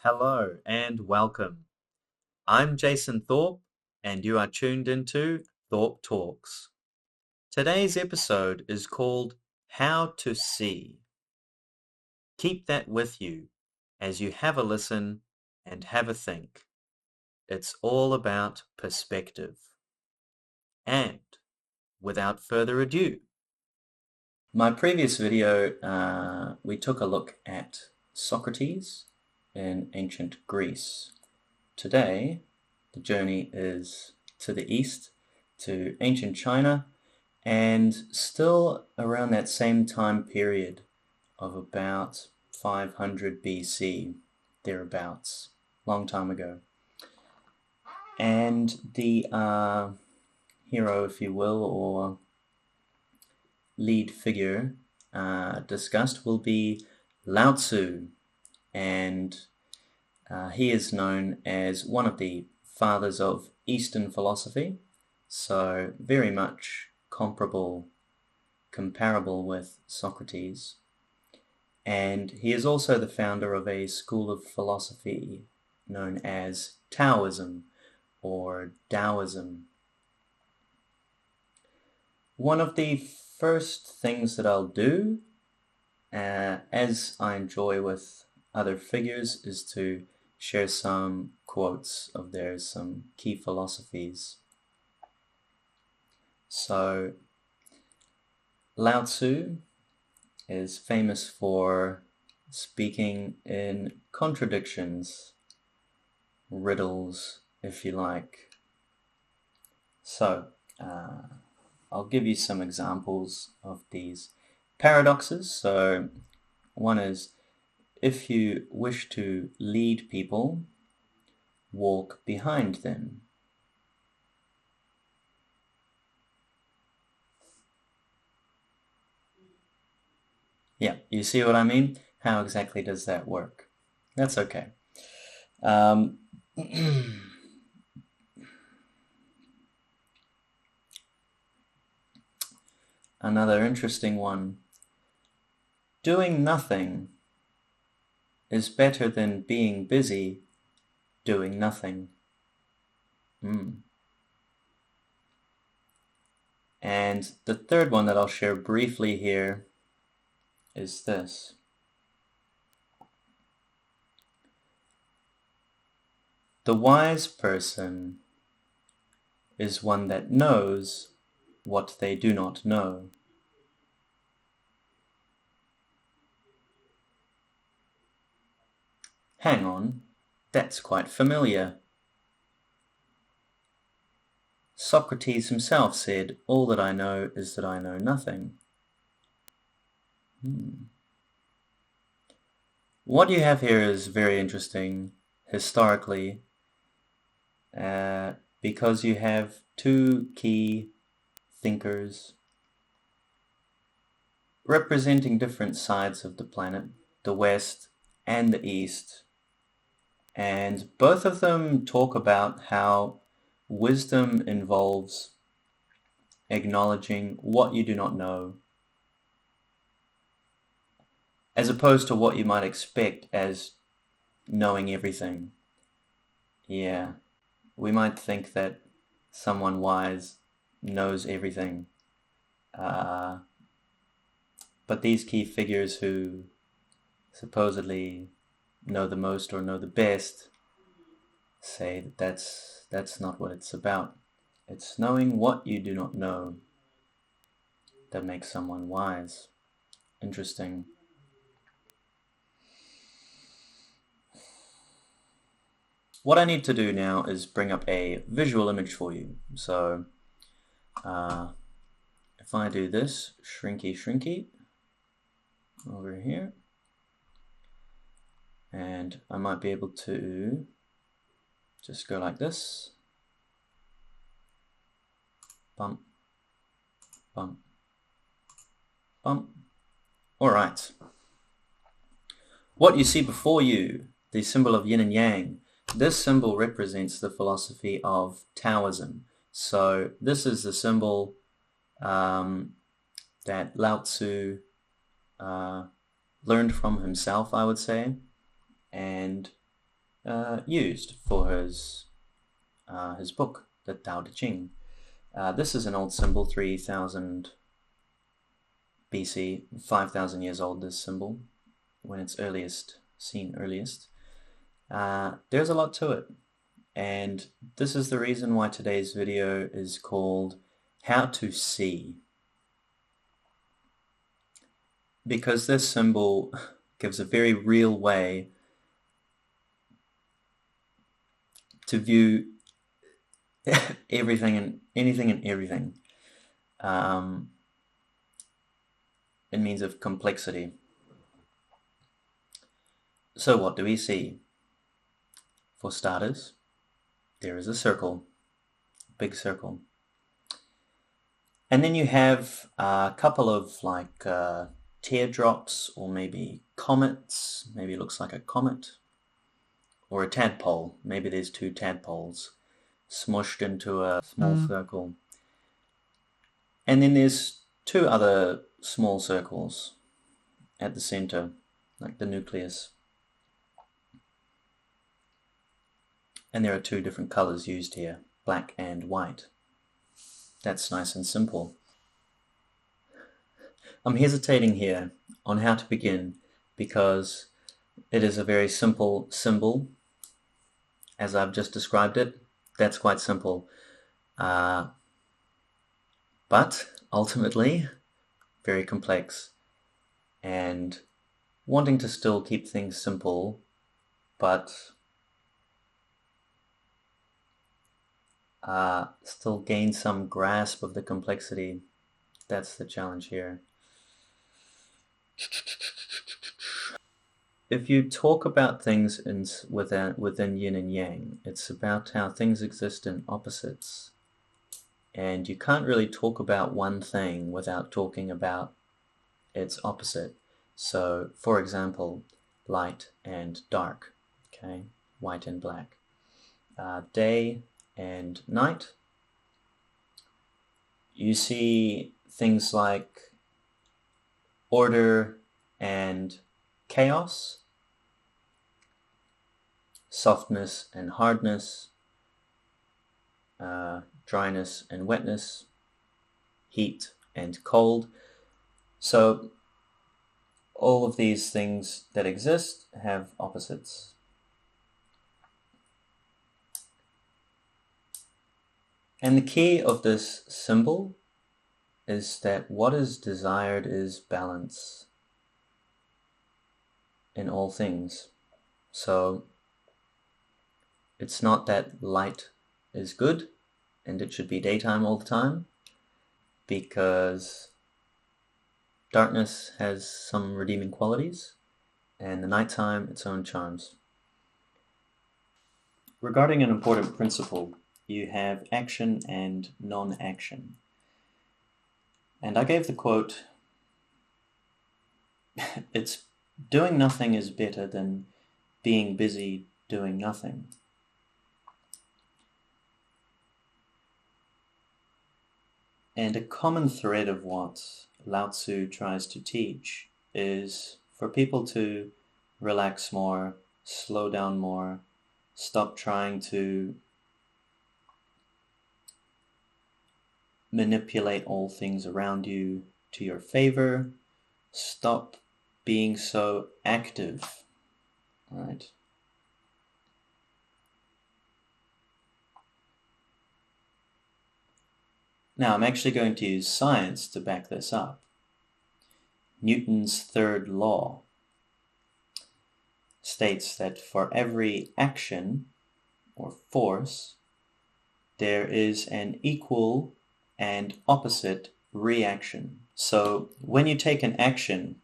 Hello and welcome. I'm Jason Thorpe, and you are tuned into Thorpe Talks. Today's episode is called How to See. Keep that with you as you have a listen and have a think. It's all about perspective. And without further ado, my previous video, we took a look at Socrates in ancient Greece. Today, the journey is to the east, to ancient China, and still around that same time period of about 500 BC, thereabouts, long time ago. And the hero, if you will, or lead figure discussed will be Lao Tzu, and he is known as one of the fathers of Eastern philosophy, so very much comparable with Socrates. And he is also the founder of a school of philosophy known as Taoism or Taoism. One of the first things that I'll do, as I enjoy with other figures, is to share some quotes of theirs, some key philosophies. So, Lao Tzu is famous for speaking in contradictions, riddles, if you like. So, I'll give you some examples of these paradoxes. So, one is, if you wish to lead people, walk behind them. Yeah, you see what I mean? How exactly does that work? That's okay. Another interesting one. Doing nothing is better than being busy doing nothing. And the third one that I'll share briefly here is this. The wise person is one that knows what they do not know. Hang on, that's quite familiar. Socrates himself said, "All that I know is that I know nothing." What you have here is very interesting historically, because you have two key thinkers representing different sides of the planet, the West and the East, and both of them talk about how wisdom involves acknowledging what you do not know, as opposed to what you might expect as knowing everything. Yeah, we might think that someone wise knows everything. But these key figures who supposedly know the most or know the best say that that's not what it's about. It's knowing what you do not know that makes someone wise. Interesting. What I need to do now is bring up a visual image for you. So if I do this, shrinky over here, and I might be able to just go like this. Bump, bump, bump. All right. What you see before you, the symbol of yin and yang, this symbol represents the philosophy of Taoism. So this is the symbol that Lao Tzu learned from himself, I would say, and used for his book, the Tao Te Ching. This is an old symbol, 3000 BC, 5,000 years old, this symbol, when it's seen earliest. There's a lot to it, and this is the reason why today's video is called How to See. Because this symbol gives a very real way to view everything and anything and everything in means of complexity. So what do we see? For starters, there is a circle, big circle. And then you have a couple of like teardrops, or maybe comets. Maybe it looks like a comet. Or a tadpole. Maybe there's two tadpoles smushed into a small circle. And then there's two other small circles at the center, like the nucleus. And there are two different colors used here, black and white. That's nice and simple. I'm hesitating here on how to begin because it is a very simple symbol, as I've just described it. That's quite simple. But ultimately, very complex. And wanting to still keep things simple, but still gain some grasp of the complexity. That's the challenge here. If you talk about things within yin and yang, it's about how things exist in opposites. And you can't really talk about one thing without talking about its opposite. So, for example, light and dark, okay? White and black. Day and night. You see things like order and chaos, softness and hardness, dryness and wetness, heat and cold. So all of these things that exist have opposites. And the key of this symbol is that what is desired is balance in all things. So it's not that light is good and it should be daytime all the time, because darkness has some redeeming qualities and the nighttime its own charms. Regarding an important principle, you have action and non-action. And I gave the quote, it's doing nothing is better than being busy doing nothing. And a common thread of what Lao Tzu tries to teach is for people to relax more, slow down more, stop trying to manipulate all things around you to your favor, stop being so active, right? Now, I'm actually going to use science to back this up. Newton's third law states that for every action or force, there is an equal and opposite reaction. So when you take an action,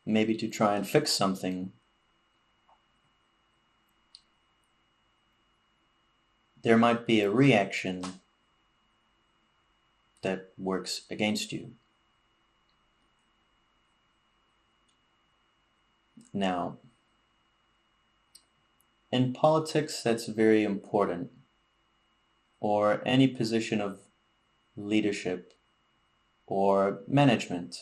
maybe to try and fix something, there might be a reaction that works against you. Now, in politics, that's very important, or any position of leadership or management.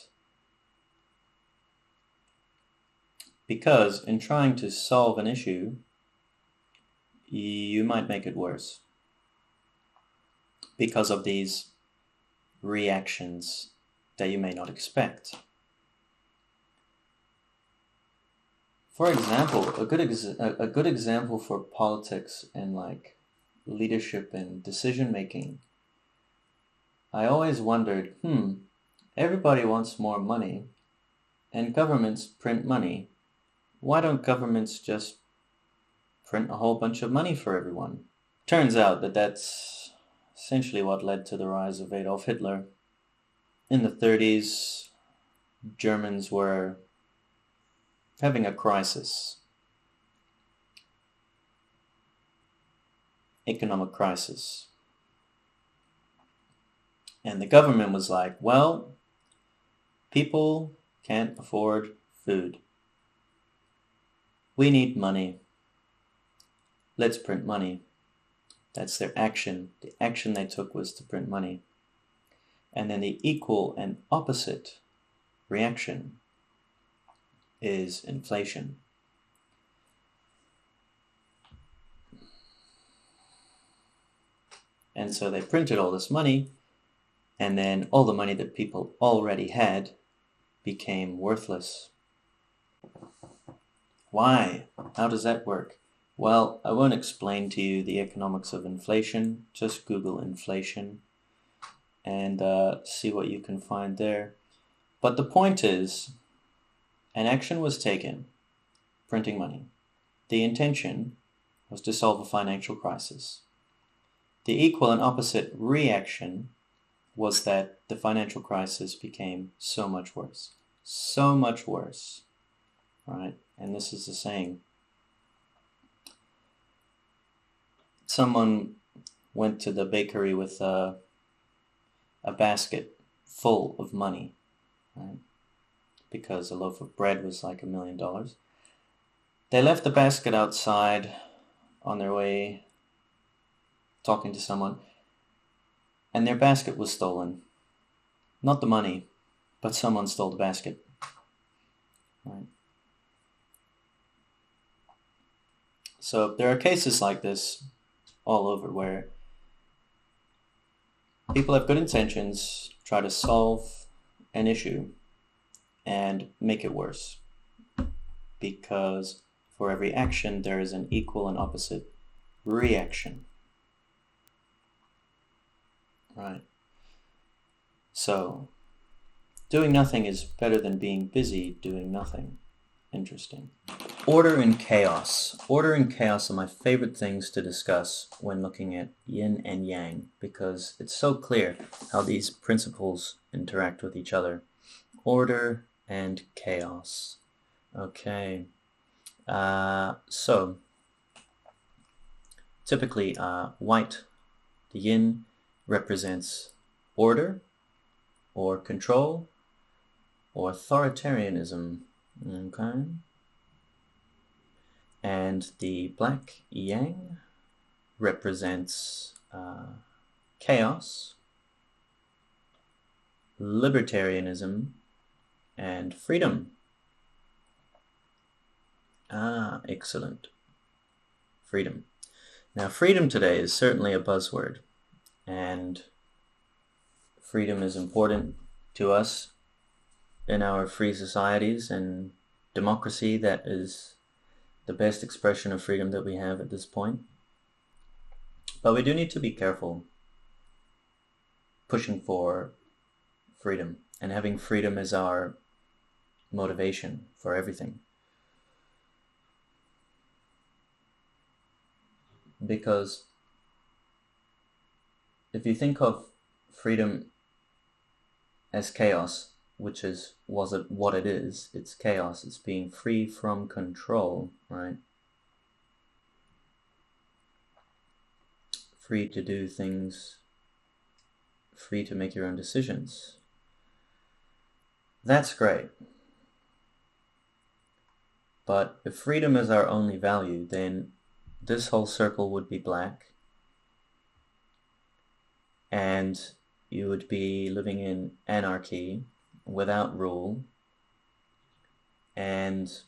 Because in trying to solve an issue, you might make it worse because of these reactions that you may not expect. For example, a good example for politics and like leadership and decision making, I always wondered, everybody wants more money and governments print money. Why don't governments just print a whole bunch of money for everyone? Turns out that that's essentially what led to the rise of Adolf Hitler. In the 30s, Germans were having a crisis, economic crisis. And the government was like, well, people can't afford food. We need money. Let's print money. That's their action. The action they took was to print money. And then the equal and opposite reaction is inflation. And so they printed all this money, and then all the money that people already had became worthless. Why? How does that work? Well, I won't explain to you the economics of inflation. Just Google inflation and see what you can find there. But the point is, an action was taken, printing money. The intention was to solve a financial crisis. The equal and opposite reaction was that the financial crisis became so much worse. So much worse. Right? And this is the saying. Someone went to the bakery with a basket full of money, right? Because a loaf of bread was like $1 million. They left the basket outside on their way talking to someone, and their basket was stolen. Not the money, but someone stole the basket. Right? So there are cases like this all over where people have good intentions, try to solve an issue, and make it worse. Because for every action, there is an equal and opposite reaction. Right? So, doing nothing is better than being busy doing nothing. Interesting. Order and chaos. Order and chaos are my favorite things to discuss when looking at yin and yang, because it's so clear how these principles interact with each other. Order and chaos. Okay. So, typically, white, the yin, represents order, or control, or authoritarianism. Okay. And the black yang represents chaos, libertarianism, and freedom. Excellent. Freedom. Now, freedom today is certainly a buzzword, and freedom is important to us in our free societies, and democracy, that is the best expression of freedom that we have at this point. But we do need to be careful pushing for freedom and having freedom as our motivation for everything. Because if you think of freedom as chaos, which is what it is, it's chaos, it's being free from control, right? Free to do things, free to make your own decisions. That's great. But if freedom is our only value, then this whole circle would be black, and you would be living in anarchy, without rule, and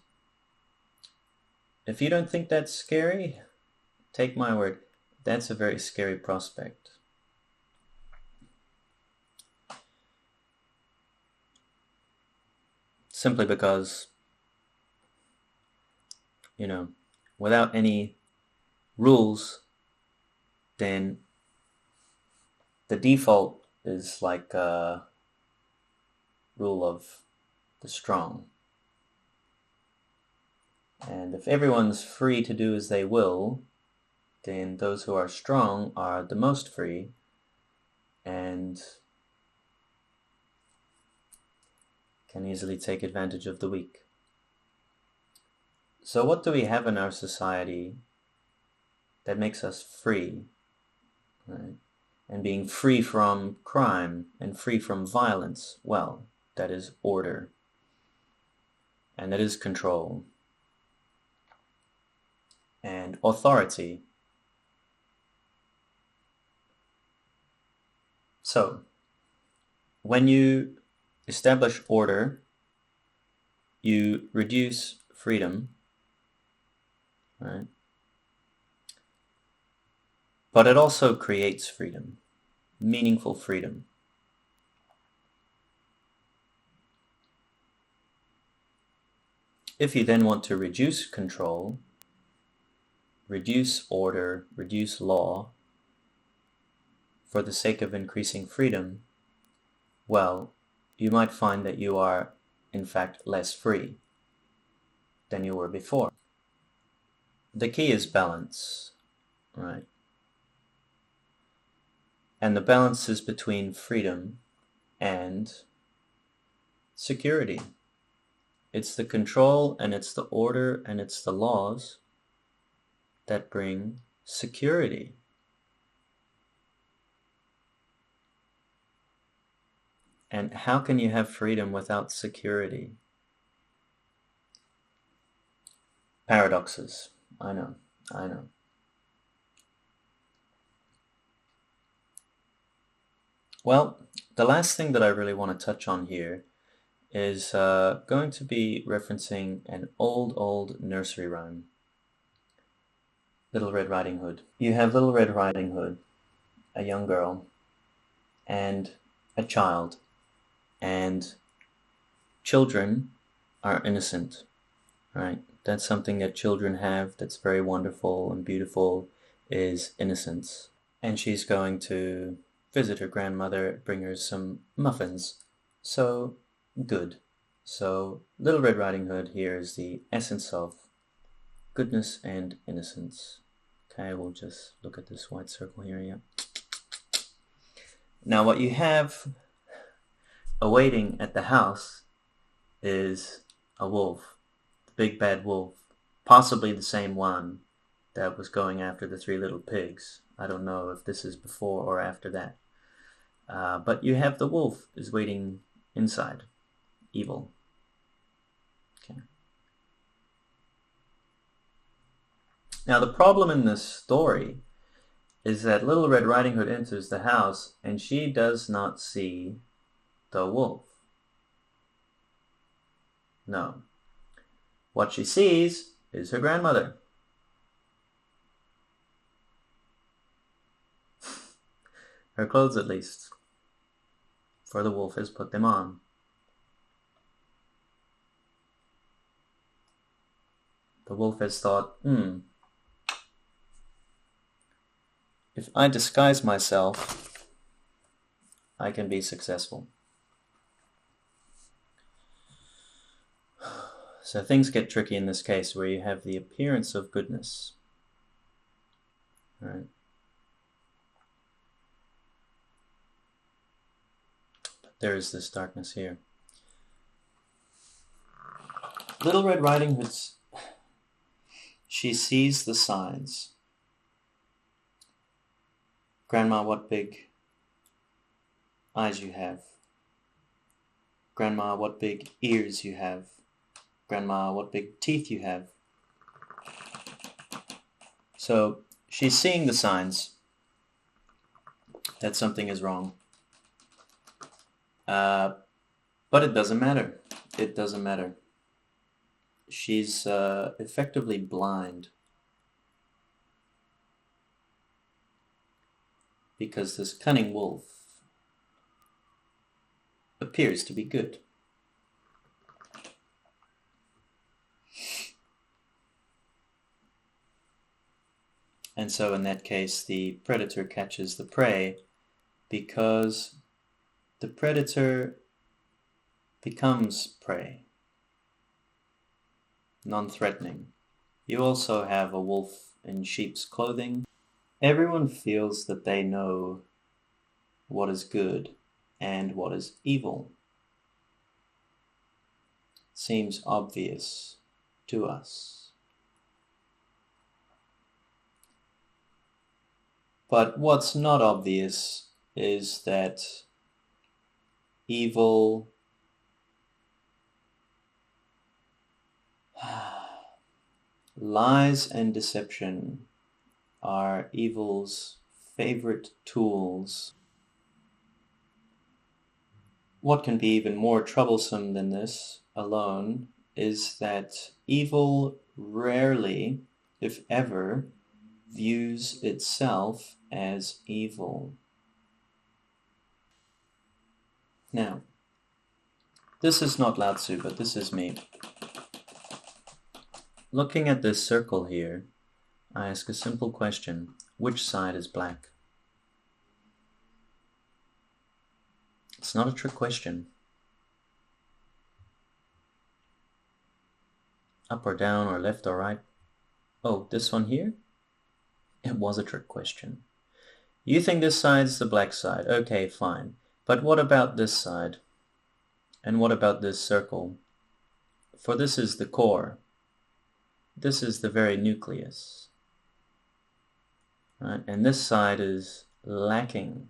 If you don't think that's scary, take my word, that's a very scary prospect. Simply because, without any rules, then the default is like a rule of the strong. And if everyone's free to do as they will, then those who are strong are the most free and can easily take advantage of the weak. So what do we have in our society that makes us free, right? And being free from crime and free from violence, well, that is order and that is control and authority. So, when you establish order, you reduce freedom, right? But it also creates freedom, meaningful freedom. If you then want to reduce control, reduce order, reduce law, for the sake of increasing freedom, well, you might find that you are, in fact, less free than you were before. The key is balance, right? And the balance is between freedom and security. It's the control and it's the order and it's the laws that bring security. And how can you have freedom without security? Paradoxes. I know. Well, the last thing that I really want to touch on here is going to be referencing an old nursery rhyme. Little Red Riding Hood. You have Little Red Riding Hood, a young girl, and a child, and children are innocent, right? That's something that children have that's very wonderful and beautiful, is innocence. And she's going to visit her grandmother, bring her some muffins. So good. So Little Red Riding Hood here is the essence of goodness and innocence. Okay, we'll just look at this white circle here, yeah. Now what you have awaiting at the house is a wolf, the big bad wolf, possibly the same one that was going after the three little pigs. I don't know if this is before or after that. But you have the wolf is waiting inside, evil. Okay. Now the problem in this story is that Little Red Riding Hood enters the house and she does not see the wolf. No. What she sees is her grandmother. Her clothes at least, for the wolf has put them on. The wolf has thought, if I disguise myself, I can be successful. So things get tricky in this case where you have the appearance of goodness. Right? But there is this darkness here. Little Red Riding Hood's, she sees the signs. Grandma, what big eyes you have. Grandma, what big ears you have. Grandma, what big teeth you have. So she's seeing the signs that something is wrong. But it doesn't matter. It doesn't matter. she's effectively blind because this cunning wolf appears to be good. And so in that case, the predator catches the prey because the predator becomes prey, non-threatening. You also have a wolf in sheep's clothing. Everyone feels that they know what is good and what is evil. Seems obvious to us. But what's not obvious is that evil lies and deception are evil's favorite tools. What can be even more troublesome than this alone is that evil rarely, if ever, views itself as evil. Now, this is not Lao Tzu, but this is me. Looking at this circle here, I ask a simple question. Which side is black? It's not a trick question. Up or down or left or right? Oh, this one here? It was a trick question. You think this side's the black side. Okay, fine. But what about this side? And what about this circle? For this is the core. This is the very nucleus. Right? And this side is lacking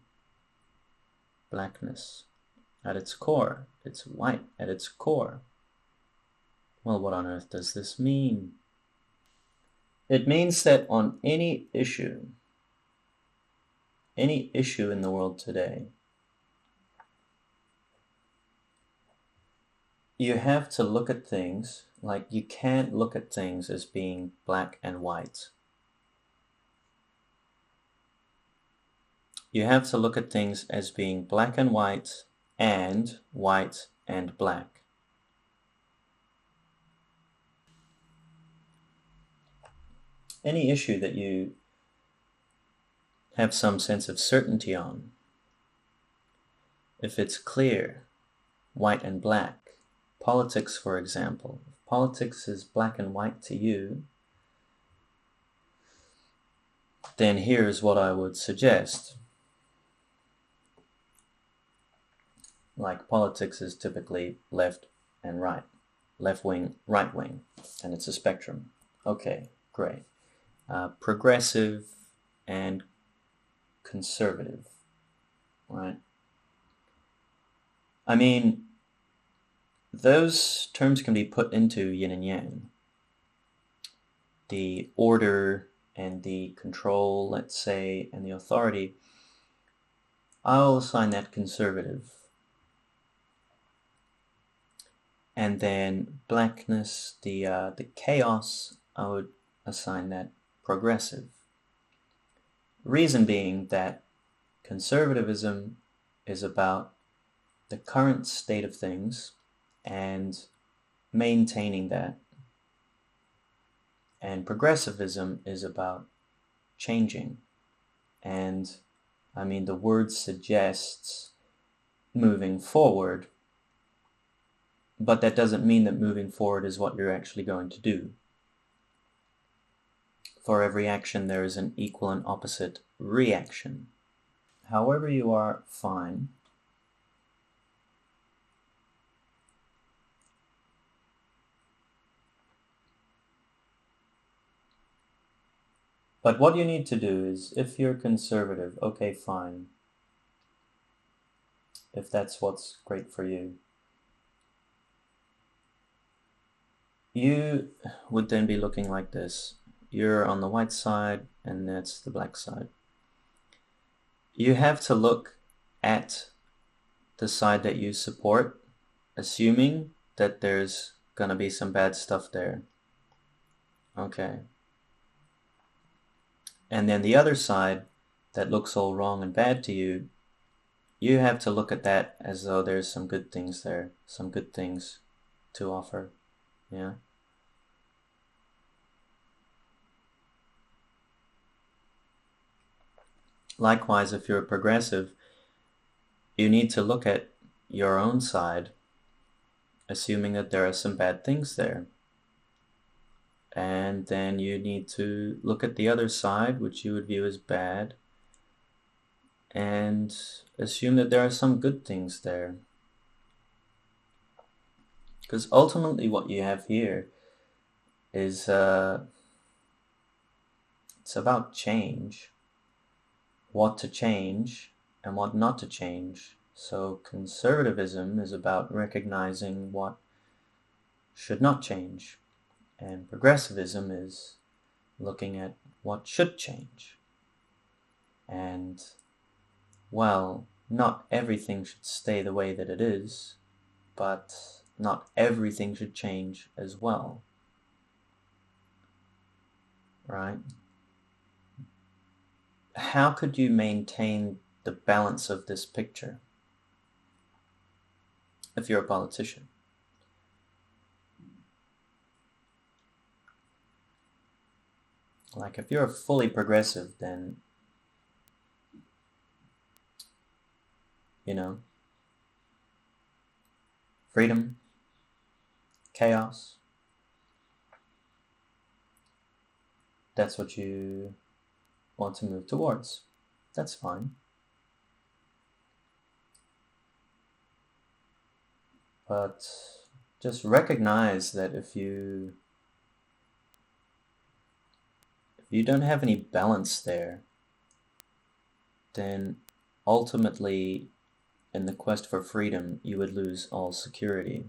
blackness at its core. It's white at its core. Well, what on earth does this mean? It means that on any issue in the world today, you have to look at things like you can't look at things as being black and white. You have to look at things as being black and white and black. Any issue that you have some sense of certainty on, if it's clear, white and black, politics, for example, if politics is black and white to you, then here's what I would suggest. Like politics is typically left and right, left wing, right wing, and it's a spectrum. Okay, great. Progressive and conservative, right? I mean, those terms can be put into yin and yang. The order and the control, let's say, and the authority, I'll assign that conservative. And then blackness, the chaos, I would assign that progressive. Reason being that conservatism is about the current state of things and maintaining that. And progressivism is about changing. And I mean, the word suggests moving forward, but that doesn't mean that moving forward is what you're actually going to do. For every action, there is an equal and opposite reaction. However you are, fine. But what you need to do is, if you're conservative, okay, fine. If that's what's great for you. You would then be looking like this. You're on the white side, and that's the black side. You have to look at the side that you support, assuming that there's gonna be some bad stuff there. Okay. And then the other side that looks all wrong and bad to you, you have to look at that as though there's some good things there, some good things to offer. Yeah. Likewise, if you're a progressive, you need to look at your own side, assuming that there are some bad things there. And then you need to look at the other side, which you would view as bad, and assume that there are some good things there. Because ultimately what you have here is it's about change, what to change and what not to change. So conservatism is about recognizing what should not change, and progressivism is looking at what should change. And, well, not everything should stay the way that it is, but not everything should change as well. Right? How could you maintain the balance of this picture if you're a politician? Like, if you're fully progressive, then, you know, freedom, chaos, that's what you want to move towards. That's fine. But just recognize that if you don't have any balance there, then ultimately in the quest for freedom, you would lose all security.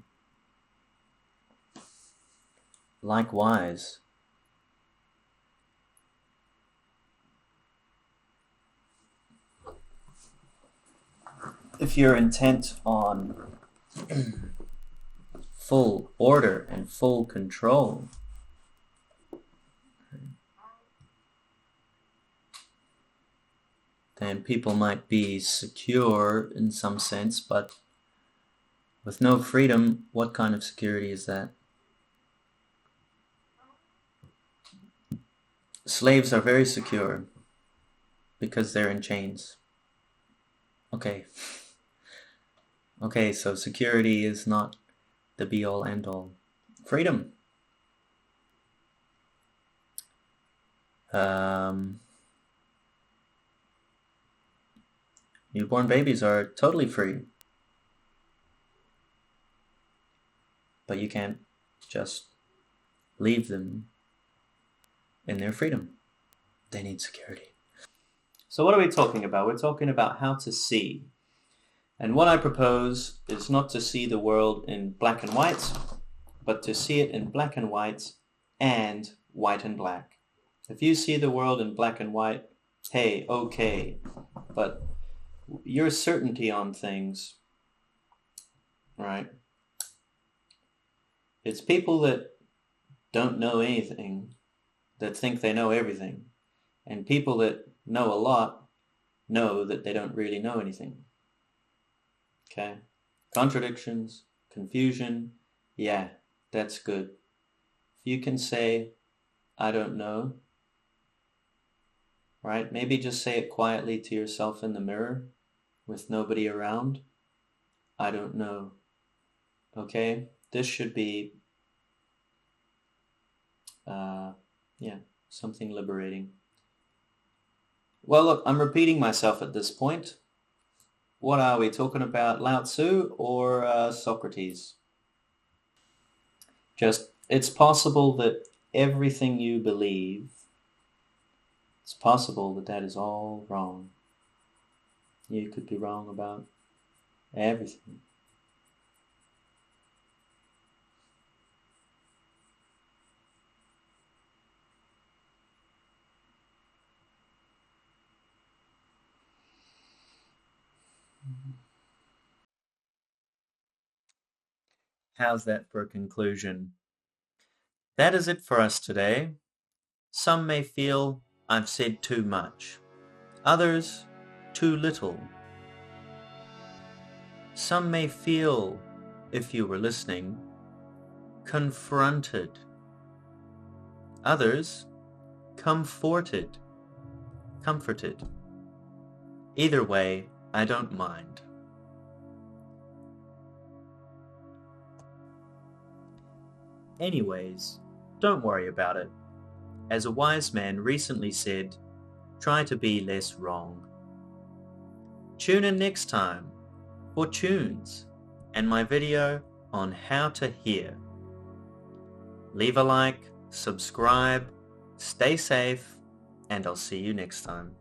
Likewise, if you're intent on full order and full control, then people might be secure in some sense, but with no freedom, what kind of security is that? Slaves are very secure because they're in chains. Okay. Okay, so security is not the be-all, end-all. Freedom. Newborn babies are totally free. But you can't just leave them in their freedom. They need security. So what are we talking about? We're talking about how to see. And what I propose is not to see the world in black and white, but to see it in black and white and white and black. If you see the world in black and white, hey, okay, but your certainty on things, right? It's people that don't know anything that think they know everything. And people that know a lot know that they don't really know anything. Okay? Contradictions, confusion, yeah, that's good. If you can say, I don't know, right? Maybe just say it quietly to yourself in the mirror with nobody around. I don't know. Okay? This should be, something liberating. Well, look, I'm repeating myself at this point. What are we talking about, Lao Tzu or Socrates? Just, it's possible that everything you believe, it's possible that that is all wrong. You could be wrong about everything. How's that for a conclusion? That is it for us today. Some may feel I've said too much, others too little. Some may feel, if you were listening, confronted, others comforted. Either way, I don't mind. Anyways, don't worry about it. As a wise man recently said, try to be less wrong. Tune in next time for tunes and my video on how to hear. Leave a like, subscribe, stay safe, and I'll see you next time.